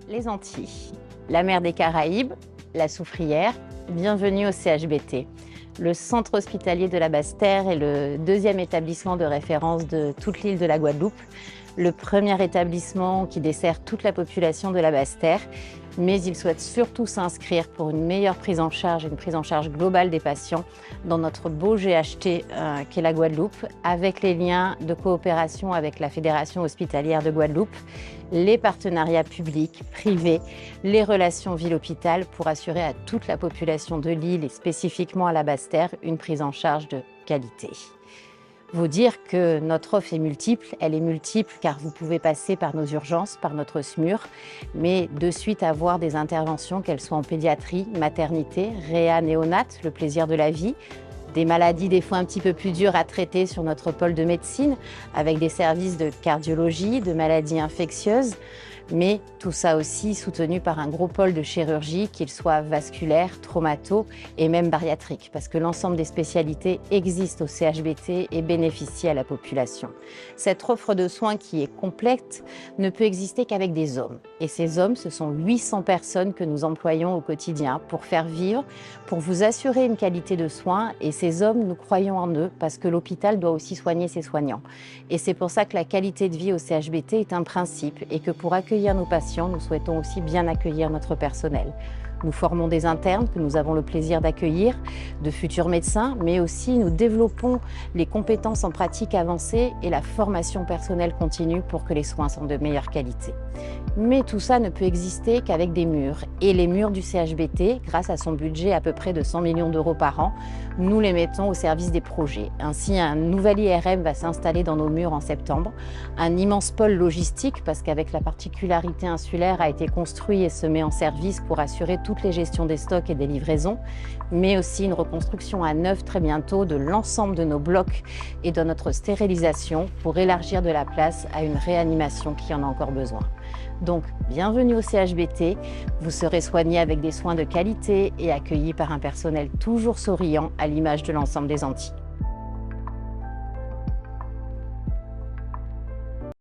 les Antilles, la mer des Caraïbes, la Soufrière, bienvenue au CHBT. Le centre hospitalier de la Basse-Terre est le deuxième établissement de référence de toute l'île de la Guadeloupe, le premier établissement qui dessert toute la population de la Basse-Terre, mais il souhaite surtout s'inscrire pour une meilleure prise en charge, une prise en charge globale des patients dans notre beau GHT qu'est la Guadeloupe, avec les liens de coopération avec la Fédération hospitalière de Guadeloupe, les partenariats publics, privés, les relations ville-hôpital pour assurer à toute la population de l'île et spécifiquement à la Basse-Terre une prise en charge de qualité. Vous dire que notre offre est multiple, elle est multiple car vous pouvez passer par nos urgences, par notre SMUR, mais de suite avoir des interventions, qu'elles soient en pédiatrie, maternité, réa, néonate, le plaisir de la vie, des maladies des fois un petit peu plus dures à traiter sur notre pôle de médecine, avec des services de cardiologie, de maladies infectieuses, mais tout ça aussi soutenu par un gros pôle de chirurgie, qu'il soit vasculaire, traumato et même bariatrique, parce que l'ensemble des spécialités existent au CHBT et bénéficient à la population. Cette offre de soins qui est complète ne peut exister qu'avec des hommes. Et ces hommes, ce sont 800 personnes que nous employons au quotidien pour faire vivre, pour vous assurer une qualité de soins. Et ces hommes, nous croyons en eux, parce que l'hôpital doit aussi soigner ses soignants. Et c'est pour ça que la qualité de vie au CHBT est un principe et que pour accueillir nos patients, nous souhaitons aussi bien accueillir notre personnel. Nous formons des internes que nous avons le plaisir d'accueillir, de futurs médecins, mais aussi nous développons les compétences en pratique avancée et la formation personnelle continue pour que les soins soient de meilleure qualité. Mais tout ça ne peut exister qu'avec des murs. Et les murs du CHBT, grâce à son budget à peu près de 100 millions d'euros par an, nous les mettons au service des projets. Ainsi, un nouvel IRM va s'installer dans nos murs en septembre. Un immense pôle logistique, parce qu'avec la particularité insulaire, a été construit et se met en service pour assurer toutes les gestions des stocks et des livraisons, mais aussi une reconstruction à neuf très bientôt de l'ensemble de nos blocs et de notre stérilisation pour élargir de la place à une réanimation qui en a encore besoin. Donc, bienvenue au CHBT, vous serez soigné avec des soins de qualité et accueilli par un personnel toujours souriant à l'image de l'ensemble des Antilles.